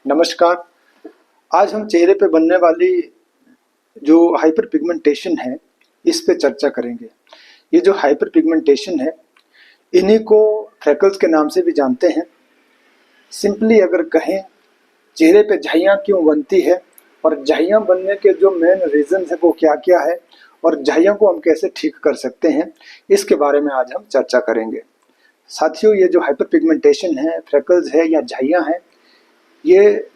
नमस्कार। आज हम चेहरे पे बनने वाली जो हाइपर पिगमेंटेशन है इस पे चर्चा करेंगे। ये जो हाइपर पिगमेंटेशन है इन्हीं को फ्रेकल्स के नाम से भी जानते हैं। सिंपली अगर कहें चेहरे पे झाइयाँ क्यों बनती है और झाइयाँ बनने के जो मेन रीजन है वो क्या क्या है और झाइयों को हम कैसे ठीक कर सकते हैं, इसके बारे में आज हम चर्चा करेंगे। साथियों, ये जो हाइपर पिगमेंटेशन है, फ्रेकल्स है या झाइयाँ हैं, ये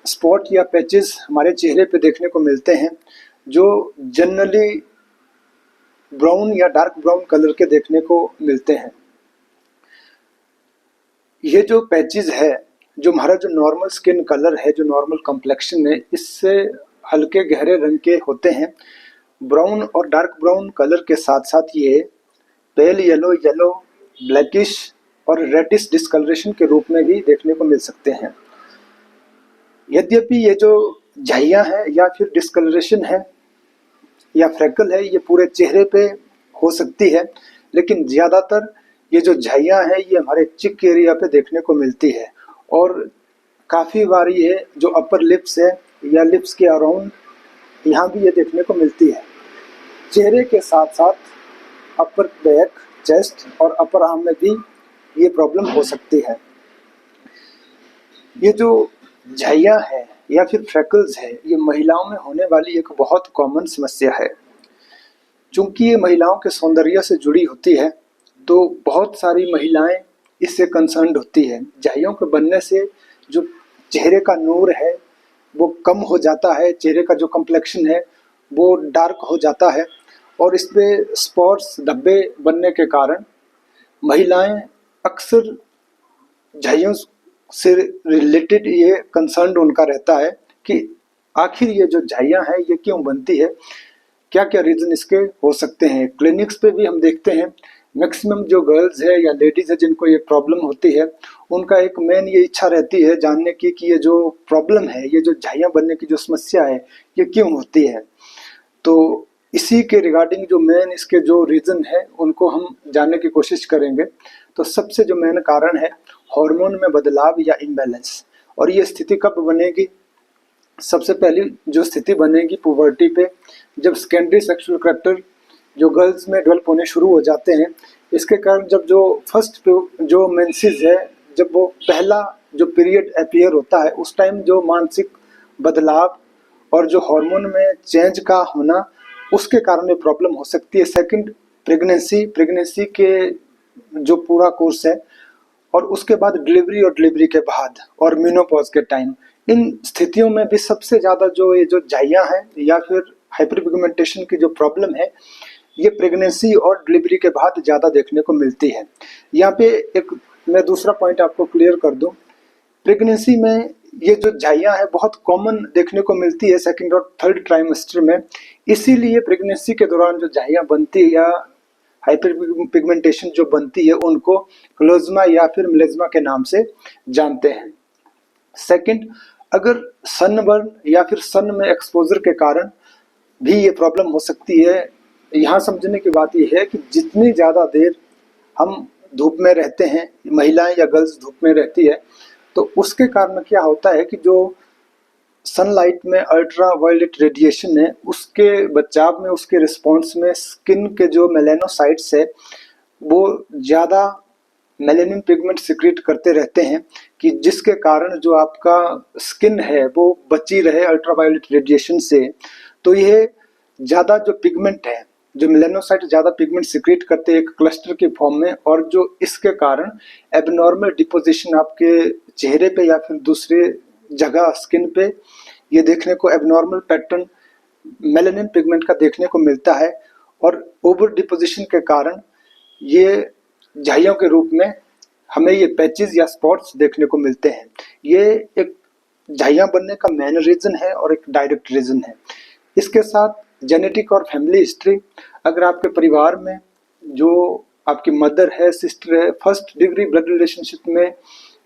स्पॉट या पैचेस हमारे चेहरे पे देखने को मिलते हैं जो जनरली ब्राउन या डार्क ब्राउन कलर के देखने को मिलते हैं। ये जो पैचेस है, जो हमारा जो नॉर्मल स्किन कलर है, जो नॉर्मल कॉम्प्लेक्शन है, इससे हल्के गहरे रंग के होते हैं। ब्राउन और डार्क ब्राउन कलर के साथ साथ ये पेल येलो, येलो, ब्लैकिश और रेडिश डिस्कलरेशन के रूप में भी देखने को मिल सकते हैं। यद्यपि ये जो झाइयाँ है या फिर डिस्कलरेशन है या फ्रेकल है, ये पूरे चेहरे पे हो सकती है, लेकिन ज़्यादातर ये जो झाइयाँ है ये हमारे चिक एरिया पे देखने को मिलती है और काफ़ी बार ये जो अपर लिप्स है या लिप्स के अराउंड यहाँ भी ये देखने को मिलती है। चेहरे के साथ साथ अपर बैक, चेस्ट और अपर आर्म में भी ये प्रॉब्लम हो सकती है। ये जो झाइयाँ है या फिर फ्रेकल्स है, ये महिलाओं में होने वाली एक बहुत कॉमन समस्या है। चूंकि ये महिलाओं के सौंदर्य से जुड़ी होती है तो बहुत सारी महिलाएं इससे कंसर्न्ड होती है। झाइयों के बनने से जो चेहरे का नूर है वो कम हो जाता है, चेहरे का जो कम्प्लेक्शन है वो डार्क हो जाता है और इस पे स्पॉट्स, धब्बे बनने के कारण महिलाएं अक्सर झाइयों से रिलेटेड ये कंसर्न उनका रहता है कि आखिर ये जो झाइयाँ हैं ये क्यों बनती है, क्या क्या रीज़न इसके हो सकते हैं। क्लिनिक्स पे भी हम देखते हैं मैक्सिमम जो गर्ल्स है या लेडीज़ है जिनको ये प्रॉब्लम होती है, उनका एक मेन ये इच्छा रहती है जानने की कि ये जो प्रॉब्लम है, ये जो झाइयाँ बनने की जो समस्या है, ये क्यों होती है। तो इसी के रिगार्डिंग जो मेन इसके जो रीज़न है उनको हम जानने की कोशिश करेंगे। तो सबसे जो मेन कारण है हार्मोन में बदलाव या इम्बैलेंस। और ये स्थिति कब बनेगी? सबसे पहली जो स्थिति बनेगी पुबर्टी पे, जब सेकेंडरी सेक्सुअल कैरेक्टर जो गर्ल्स में डेवलप होने शुरू हो जाते हैं। इसके कारण जब जो फर्स्ट जो मेंसेस है, जब वो पहला जो पीरियड अपीयर होता है, उस टाइम जो मानसिक बदलाव और जो हार्मोन में चेंज का होना, उसके कारण ये प्रॉब्लम हो सकती है। सेकंड, प्रेगनेंसी के जो पूरा कोर्स है और उसके बाद डिलीवरी और डिलीवरी के बाद और मेनोपॉज के टाइम, इन स्थितियों में भी सबसे ज़्यादा जो ये जो झाइयाँ हैं या फिर हाइपरपिगमेंटेशन की जो प्रॉब्लम है, ये प्रेगनेंसी और डिलीवरी के बाद ज़्यादा देखने को मिलती है। यहाँ पे एक मैं दूसरा पॉइंट आपको क्लियर कर दूँ। प्रेगनेंसी में ये जो झाइयाँ है बहुत कॉमन देखने को मिलती है सेकंड और थर्ड ट्राइमेस्टर में। इसीलिए प्रेगनेंसी के दौरान जो झाइयाँ बनती है या हाइपर पिगमेंटेशन जो बनती है, उनको क्लोज़मा या फिर मेलेज़मा के नाम से जानते हैं। सेकंड, अगर सनबर्न या फिर सन में एक्सपोजर के कारण भी ये प्रॉब्लम हो सकती है। यहाँ समझने की बात यह है कि जितनी ज़्यादा देर हम धूप में रहते हैं, महिलाएं या गर्ल्स धूप में रहती है, तो उसके कारण क्या होता है कि जो सनलाइट में अल्ट्रा वायलेट रेडिएशन है, उसके बचाव में, उसके रिस्पॉन्स में स्किन के जो मेलानोसाइट्स है वो ज़्यादा मेलानिन पिगमेंट सिक्रीट करते रहते हैं कि जिसके कारण जो आपका स्किन है वो बची रहे अल्ट्रा वायलेट रेडिएशन से। तो ये ज़्यादा जो पिगमेंट है, जो मेलानोसाइट ज़्यादा पिगमेंट सिक्रीट करते हैं एक क्लस्टर के फॉर्म में, और जो इसके कारण एबनॉर्मल डिपोजिशन आपके चेहरे पे या फिर दूसरे जगह स्किन पे ये देखने को एबनॉर्मल पैटर्न मेलानिन पिगमेंट का देखने को मिलता है। और ओवर डिपोजिशन के कारण ये झाइयों के रूप में हमें ये पैचेस या स्पॉट्स देखने को मिलते हैं। ये एक झाइयाँ बनने का मेन रीज़न है और एक डायरेक्ट रीज़न है। इसके साथ जेनेटिक और फैमिली हिस्ट्री, अगर आपके परिवार में जो आपकी मदर है, सिस्टर है, फर्स्ट डिग्री ब्लड रिलेशनशिप में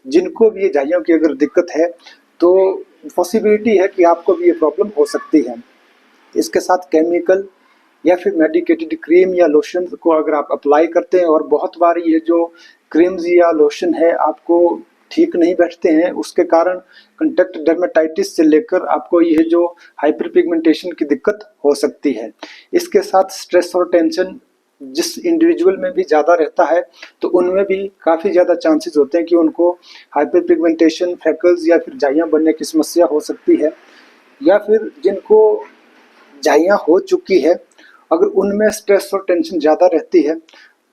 जिनको भी ये झाइयों की अगर दिक्कत है, तो पॉसिबिलिटी है कि आपको भी ये प्रॉब्लम हो सकती है। इसके साथ केमिकल या फिर मेडिकेटेड क्रीम या लोशन को अगर आप अप्लाई करते हैं, और बहुत बार ये जो क्रीम्स या लोशन है आपको ठीक नहीं बैठते हैं, उसके कारण कंटैक्ट डर्मेटाइटिस से लेकर आपको यह जो हाइपरपिगमेंटेशन की दिक्कत हो सकती है। इसके साथ स्ट्रेस और टेंशन जिस इंडिविजुअल में भी ज़्यादा रहता है तो उनमें भी काफ़ी ज़्यादा चांसेस होते हैं कि उनको हाइपरपिगमेंटेशन, फ्रैकल्स या फिर झाइयाँ बनने की समस्या हो सकती है। या फिर जिनको झाइयाँ हो चुकी है, अगर उनमें स्ट्रेस और टेंशन ज़्यादा रहती है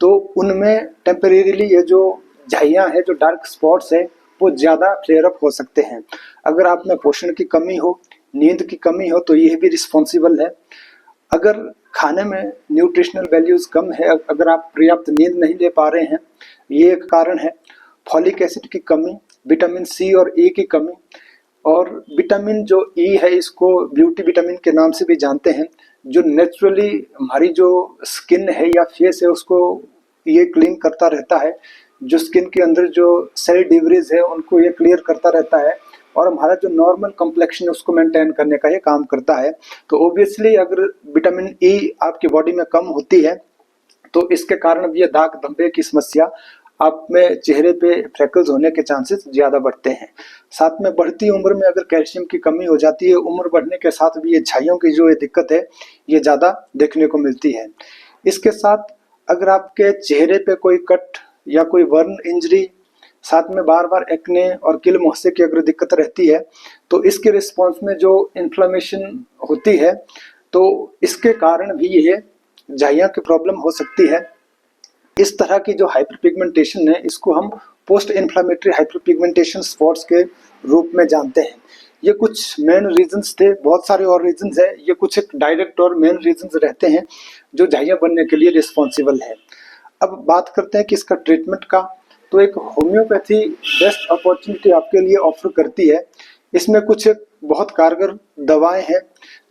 तो उनमें टेम्परेरीली ये जो झाइयाँ है, जो डार्क स्पॉट्स है, वो ज़्यादा फ्लेयर अप हो सकते हैं। अगर आप में पोषण की कमी हो, नींद की कमी हो तो यह भी रिस्पॉन्सिबल है। अगर खाने में न्यूट्रिशनल वैल्यूज़ कम है, अगर आप पर्याप्त नींद नहीं ले पा रहे हैं, ये एक कारण है। फॉलिक एसिड की कमी, विटामिन सी और ई की कमी, और विटामिन जो ई है इसको ब्यूटी विटामिन के नाम से भी जानते हैं, जो नेचुरली हमारी जो स्किन है या फेस है उसको ये क्लीन करता रहता है। जो स्किन के अंदर जो सेल डिवरीज है उनको ये क्लियर करता रहता है और हमारा जो नॉर्मल कॉम्प्लेक्शन है उसको मेंटेन करने का ये काम करता है। तो ऑब्वियसली अगर विटामिन ई आपकी बॉडी में कम होती है तो इसके कारण भी ये दाग धब्बे की समस्या, आप में चेहरे पे फ्रैकल्स होने के चांसेस ज़्यादा बढ़ते हैं। साथ में बढ़ती उम्र में अगर कैल्शियम की कमी हो जाती है, उम्र बढ़ने के साथ भी ये झाइयों की जो ये दिक्कत है ये ज़्यादा देखने को मिलती है। इसके साथ अगर आपके चेहरे पे कोई कट या कोई बर्न इंजरी, साथ में बार बार एक्ने और किल मुहासे की अगर दिक्कत रहती है तो इसके रिस्पॉन्स में जो इन्फ्लेमेशन होती है तो इसके कारण भी ये झाइयाँ की प्रॉब्लम हो सकती है। इस तरह की जो हाइपरपिगमेंटेशन है इसको हम पोस्ट इन्फ्लेमेटरी हाइपरपिगमेंटेशन स्पॉट्स के रूप में जानते हैं। ये कुछ मेन रीजंस थे, बहुत सारे और रीजंस है, ये कुछ एक डायरेक्ट और मेन रीजंस रहते हैं जो झाइयाँ बनने के लिए रिस्पॉन्सिबल है। अब बात करते हैं कि इसका ट्रीटमेंट का, तो एक होम्योपैथी बेस्ट अपॉर्चुनिटी आपके लिए ऑफर करती है। इसमें कुछ बहुत कारगर दवाएं हैं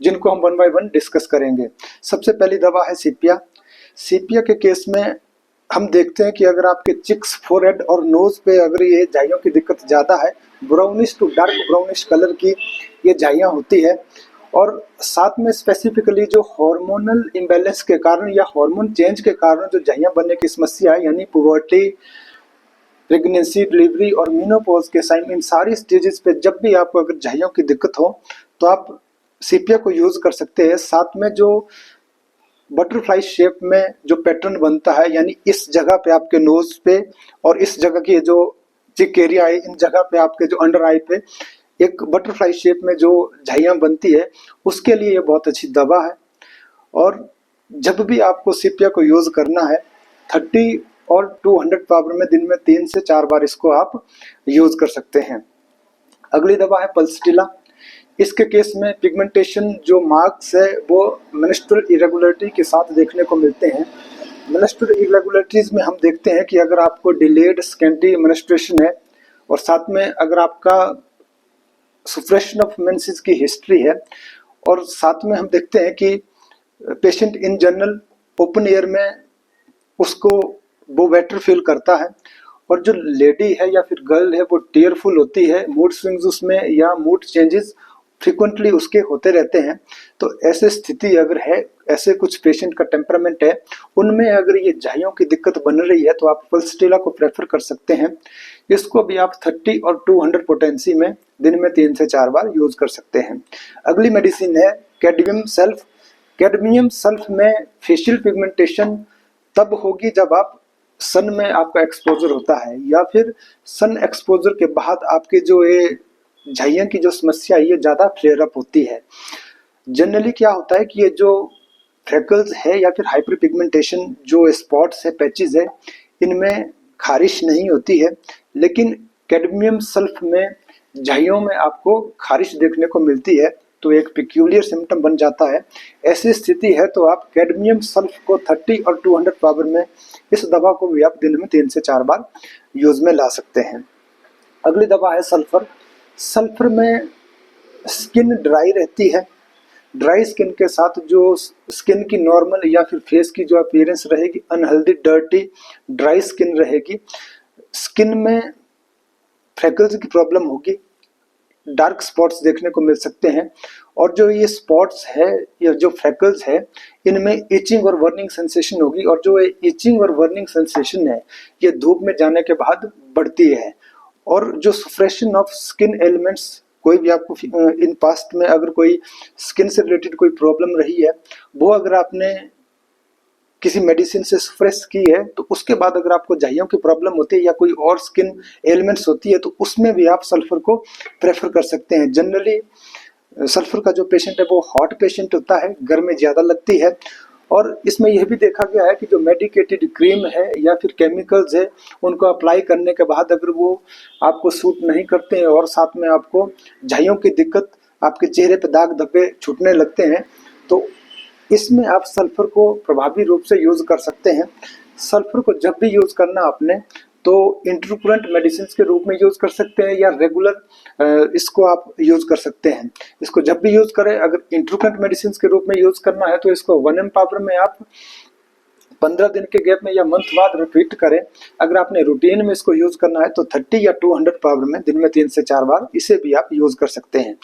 जिनको हम वन बाय वन डिस्कस करेंगे। सबसे पहली दवा है सीपिया। सीपिया के केस में हम देखते हैं कि अगर आपके चिक्स, फोरहेड और नोज पे अगर ये झाइयों की दिक्कत ज़्यादा है, brownish to dark brownish colour की ये झाइयाँ होती है, और साथ में स्पेसिफिकली जो हार्मोनल इम्बैलेंस के कारण या हार्मोन चेंज के कारण जो झाइयाँ बनने की समस्या है, यानी पुबर्टी, प्रेगनेंसी, डिलीवरी और मेनोपॉज के साइन, इन सारी स्टेजेस पे जब भी आपको अगर झाइयों की दिक्कत हो तो आप सीपिया को यूज़ कर सकते हैं। साथ में जो बटरफ्लाई शेप में जो पैटर्न बनता है, यानी इस जगह पे आपके नोज पे और इस जगह की जो चिक एरिया है, इन जगह पे आपके जो अंडर आई पे एक बटरफ्लाई शेप में जो झाइयाँ बनती है, उसके लिए ये बहुत अच्छी दवा है। और जब भी आपको सीपिया को यूज़ करना है 30 और 200 पावर में दिन में 3 से 4 बार इसको आप यूज़ कर सकते हैं। अगली दवा है पल्सटिला। इसके केस में पिगमेंटेशन जो मार्क्स है वो मेंस्ट्रुअल इरेगुलरिटी के साथ देखने को मिलते हैं। मेंस्ट्रुअल इरेगुलरिटीज़ में हम देखते हैं कि अगर आपको डिलेड स्कैंटी मेंस्ट्रुएशन है और साथ में अगर आपका सप्रेशन ऑफ मेंसेस की हिस्ट्री है, और साथ में हम देखते हैं कि patient in general open air में उसको वो बेटर फील करता है, और जो लेडी है या फिर गर्ल है वो टीयरफुल होती है, मूड स्विंग्स उसमें या मूड चेंजेस फ्रिक्वेंटली उसके होते रहते हैं। तो ऐसे स्थिति अगर है, ऐसे कुछ पेशेंट का टेम्परामेंट है, उनमें अगर ये झाइयों की दिक्कत बन रही है तो आप पल्सटिला को प्रेफर कर सकते हैं। इसको भी आप 30 और 200 पोटेंसी में दिन में 3 से 4 बार यूज कर सकते हैं। अगली मेडिसिन है कैडमियम सल्फ। कैडमियम सल्फ में फेशियल पिगमेंटेशन तब होगी जब आप सन में आपका एक्सपोजर होता है या फिर सन एक्सपोजर के बाद आपके जो ये झाइयाँ की जो समस्या है ये ज़्यादा फ्लेयर अप होती है। जनरली क्या होता है कि ये जो फ्रेकल्स है या फिर हाइपर पिगमेंटेशन जो स्पॉट्स है, पैचेस है, इनमें खारिश नहीं होती है, लेकिन कैडमियम सल्फ में झाइयों में आपको खारिश देखने को मिलती है, तो एक पिक्यूलियर सिम्टम बन जाता है। ऐसी स्थिति है तो आप कैडमियम सल्फ को 30 और 200 पावर में इस दवा को भी आप दिन में 3 से 4 बार यूज में ला सकते हैं। अगली दवा है सल्फर। सल्फर में स्किन ड्राई रहती है, ड्राई स्किन के साथ जो स्किन की नॉर्मल या फिर फेस की जो अपीयरेंस रहेगी, अनहेल्दी, डर्टी, ड्राई स्किन रहेगी, स्किन में फ्रेकल्स की प्रॉब्लम होगी, डार्क स्पॉट्स देखने को मिल सकते हैं, और जो ये स्पॉट्स है या जो फ्रेकल्स है इनमें इचिंग और बर्निंग सेंसेशन होगी, और जो इचिंग और बर्निंग सेंसेशन है ये धूप में जाने के बाद बढ़ती है, और जो सप्रेशन ऑफ स्किन एलिमेंट्स, कोई भी आपको इन पास्ट में अगर कोई स्किन से रिलेटेड कोई प्रॉब्लम रही है, वो अगर आपने किसी मेडिसिन से सप्रेस की है, तो उसके बाद अगर आपको झाइयों की प्रॉब्लम होती है या कोई और स्किन एलिमेंट्स होती है, तो उसमें भी आप सल्फर को प्रेफर कर सकते हैं। जनरली सल्फर का जो पेशेंट है वो हॉट पेशेंट होता है, गर्मी ज़्यादा लगती है, और इसमें यह भी देखा गया है कि जो मेडिकेटेड क्रीम है या फिर केमिकल्स है, उनको अप्लाई करने के बाद अगर वो आपको सूट नहीं करते हैं और साथ में आपको झाइयों की दिक्कत, आपके चेहरे पे दाग धब्बे छूटने लगते हैं, तो इसमें आप सल्फर को प्रभावी रूप से यूज़ कर सकते हैं। सल्फर को जब भी यूज़ करना आपने, तो इंटरकुरेंट मेडिसिन के रूप में यूज़ कर सकते हैं या रेगुलर इसको आप यूज़ कर सकते हैं। इसको जब भी यूज़ करें, अगर इंटरकुरेंट मेडिसिन के रूप में यूज़ करना है तो इसको 1 ml पावर में आप 15 दिन के गैप में या मंथ बाद रिपीट करें। अगर आपने रूटीन में इसको यूज़ करना है तो 30 या 200 पावर में दिन में 3 से 4 बार इसे भी आप यूज़ कर सकते हैं।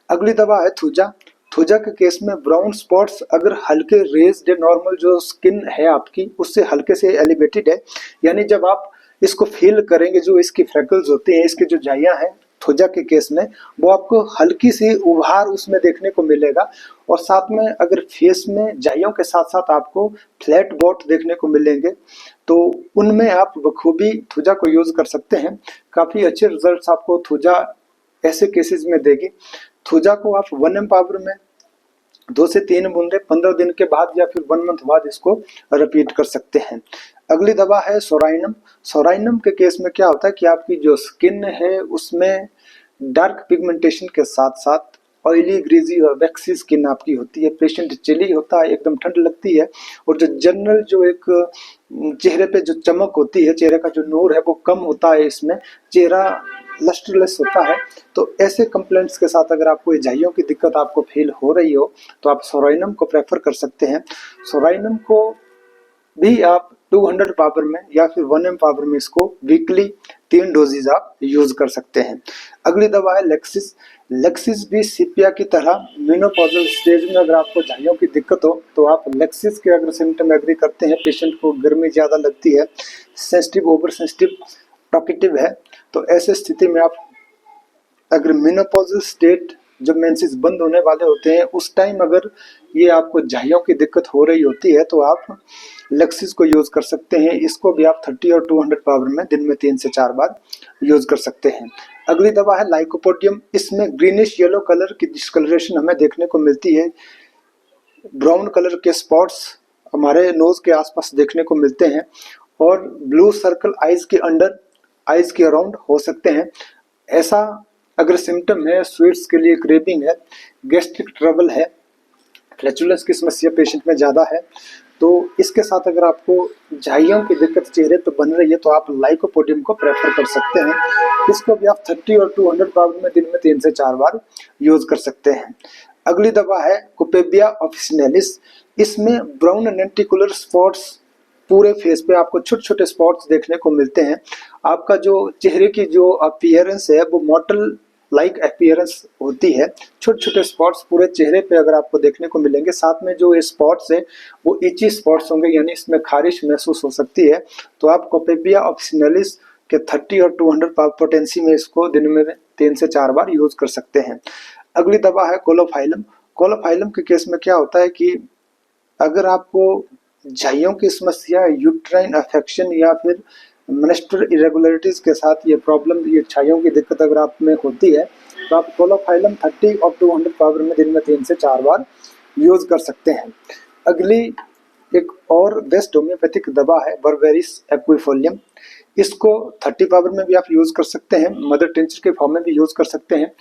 अगली दवा है थूजा। थूजा के केस में ब्राउन स्पॉट्स अगर हल्के रेज्ड, नॉर्मल जो स्किन है आपकी उससे हल्के से एलिवेटेड है, यानी जब आप इसको फील करेंगे, जो इसकी फ्रेकल्स होती हैं, इसकी जो झाइयाँ हैं थूजा के केस में, वो आपको हल्की सी उभार उसमें देखने को मिलेगा, और साथ में अगर फेस में झाइयों के साथ साथ आपको फ्लैट बॉट देखने को मिलेंगे, तो उनमें आप बखूबी थूजा को यूज़ कर सकते हैं। काफ़ी अच्छे रिजल्ट्स आपको थूजा ऐसे केसेस में देगी। थूजा को आप 1 ml पावर में 2 से 3 बूंदे 15 दिन के बाद या फिर 1 मंथ बाद इसको रिपीट कर सकते हैं। अगली दवा है सोराइनम। सोराइनम के केस में क्या होता है कि आपकी जो स्किन है उसमें डार्क पिगमेंटेशन के साथ साथ ऑयली, ग्रीजी और वैक्सी स्किन आपकी होती है। पेशेंट चिली होता है, एकदम ठंड लगती है, और जो जनरल जो एक चेहरे पे जो चमक होती है, चेहरे का जो नूर है वो कम होता है, इसमें चेहरा लस्टरलेस होता है। तो ऐसे कंप्लेंट्स के साथ अगर आपको झाइयों की दिक्कत आपको फील हो रही हो, तो आप सोराइनम को प्रेफर कर सकते हैं। सोराइनम को भी आप 200 पावर में या फिर 1 ml पावर में इसको वीकली 3 डोजेज आप यूज कर सकते हैं। अगली दवा है लेक्सिस। लेक्सिस भी सीपिया की तरह मेनोपॉजल स्टेज में अगर आपको झाइयों की दिक्कत हो, तो आप लेक्सिस के अगर सिम्टम एग्री करते हैं, पेशेंट को गर्मी ज़्यादा लगती है, सेंसिटिव, ओवर सेंसिटिव, टॉकेटिव है, तो ऐसे स्थिति में आप अगर मेनोपॉजल स्टेट, जब मेंसेस बंद होने वाले होते हैं, उस टाइम अगर ये आपको झाइयों की दिक्कत हो रही होती है, तो आप लेक्सिस को यूज़ कर सकते हैं। इसको भी आप 30 और 200 पावर में दिन में 3 से 4 बार यूज़ कर सकते हैं। अगली दवा है लाइकोपोडियम। इसमें ग्रीनिश येलो कलर की डिस्कलरेशन हमें देखने को मिलती है। ब्राउन कलर के स्पॉट्स हमारे नोज के आसपास देखने को मिलते हैं, और ब्लू सर्कल आइज के अंडर, आइज के अराउंड हो सकते हैं। ऐसा अगर सिम्टम है, स्वीट्स के लिए क्रेविंग है, गैस्ट्रिक ट्रबल है, फ्लैचुलेंस की समस्या पेशेंट में ज़्यादा है, तो इसके साथ अगर आपको झाइयों की दिक्कत चेहरे पे बन रही है, तो आप लाइकोपोडियम को प्रेफर कर सकते हैं। इसको भी आप 30 और 200 पावर में दिन में 3 से 4 बार यूज कर सकते हैं। अगली दवा है कोपेबिया ऑफिसिनेलिस। इसमें ब्राउन लेंटिकुलर स्पॉट्स, पूरे फेस पे आपको छोटे छोटे स्पॉट्स देखने को मिलते हैं। आपका जो चेहरे की जो अपीयरेंस है वो मॉटल लाइक अपीयरेंस होती है। छोटे छोटे स्पॉट्स पूरे चेहरे पे अगर आपको देखने को मिलेंगे, साथ में जो ये स्पॉट्स है वो इची स्पॉट्स होंगे, यानी इसमें खारिश महसूस हो सकती है। तो आप कोपेबिया ऑफिसिनेलिस के 30 और 200 पोटेंसी में इसको दिन में 3 से 4 बार यूज कर सकते हैं। अगली दवा है कोलोफाइलम। कोलोफाइलम के केस में क्या होता है कि अगर आपको झाइयों की समस्या, यूट्राइन अफेक्शन या फिर मेंस्ट्रुअल इरेगुलरिटीज के साथ ये प्रॉब्लम, ये झाइयों की दिक्कत अगर आप में होती है, तो आप कोलोफाइलम 30 और 200 पावर में दिन में 3 से 4 बार यूज कर सकते हैं। अगली एक और बेस्ट होम्योपैथिक दवा है बर्बेरिस एक्विफोलियम। इसको 30 पावर में भी आप यूज कर सकते हैं, मदर टिंचर के फॉर्म में भी यूज कर सकते हैं।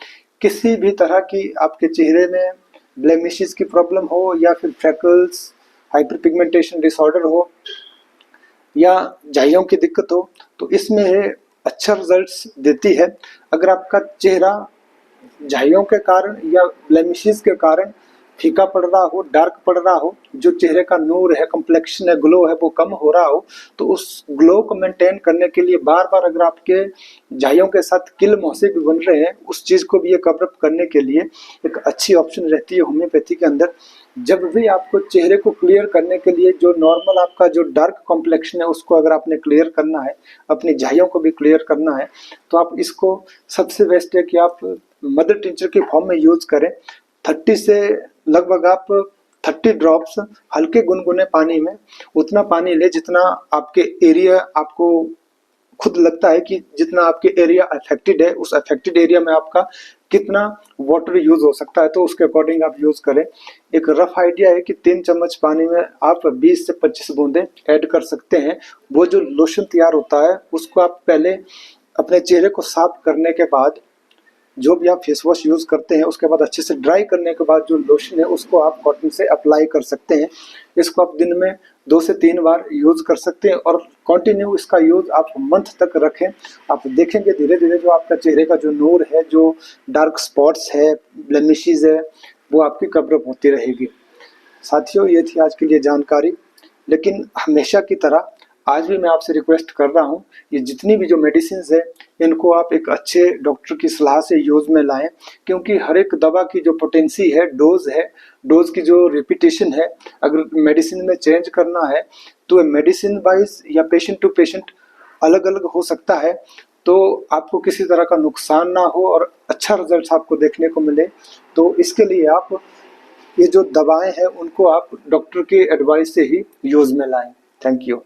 किसी भी तरह की आपके चेहरे में ब्लेमिशेस की प्रॉब्लम हो, या फिर फ्रेकल्स, हाइपर पिगमेंटेशन डिसऑर्डर हो, या झाइयों की दिक्कत हो, तो इसमें अच्छा रिजल्ट्स देती है। अगर आपका चेहरा झाइयों के कारण या ब्लेमिशेस के कारण फीका पड़ रहा हो, डार्क पड़ रहा हो, जो चेहरे का नूर है, कम्प्लेक्शन है, ग्लो है, वो कम हो रहा हो, तो उस ग्लो को मेंटेन करने के लिए बार बार अगर आपके झाइयों के साथ किल मुहासे भी बन रहे हैं, उस चीज को भी ये कवर अप करने के लिए एक अच्छी ऑप्शन रहती है होम्योपैथी के अंदर। जब भी आपको चेहरे को क्लियर करने के लिए जो नॉर्मल आपका जो डार्क कॉम्प्लेक्शन है उसको अगर आपने क्लियर करना है, अपनी झाइयों को भी क्लियर करना है, तो आप इसको सबसे बेस्ट है कि आप मदर टिंचर की फॉर्म में यूज करें। 30 से लगभग आप 30 ड्रॉप्स हल्के गुनगुने पानी में उतना पानी ले जितना आपके एरिया आपको खुद लगता है कि जितना आपके एरिया अफेक्टेड है, उस अफेक्टेड एरिया में आपका कितना वाटर यूज हो सकता है, तो उसके अकॉर्डिंग आप यूज करें। एक रफ आइडिया है कि 3 चम्मच पानी में आप 20 से 25 बूंदें ऐड कर सकते हैं। वो जो लोशन तैयार होता है उसको आप पहले अपने चेहरे को साफ करने के बाद, जो भी आप फेस वॉश यूज करते हैं उसके बाद अच्छे से ड्राई करने के बाद जो लोशन है उसको आप कॉटन से अप्लाई कर सकते हैं। इसको आप दिन में 2 से 3 बार यूज कर सकते हैं और कंटिन्यू इसका यूज आप मंथ तक रखें। आप देखेंगे धीरे धीरे जो आपका चेहरे का जो नूर है, जो डार्क स्पॉट्स है, ब्लेमिशेस है, वो आपकी कवर अप होती रहेगी। साथियों, ये थी आज के लिए जानकारी, लेकिन हमेशा की तरह आज भी मैं आपसे रिक्वेस्ट कर रहा हूँ, ये जितनी भी जो मेडिसिन है इनको आप एक अच्छे डॉक्टर की सलाह से यूज में लाएं, क्योंकि हर एक दवा की जो पोटेंसी है, डोज की जो रिपीटेशन है, अगर मेडिसिन में चेंज करना है तो मेडिसिन वाइज या पेशेंट टू पेशेंट अलग अलग हो सकता है। तो आपको किसी तरह का नुकसान ना हो और अच्छा रिजल्ट आपको देखने को मिले, तो इसके लिए आप ये जो दवाएं हैं उनको आप डॉक्टर के एडवाइस से ही यूज में लाएं। Thank you.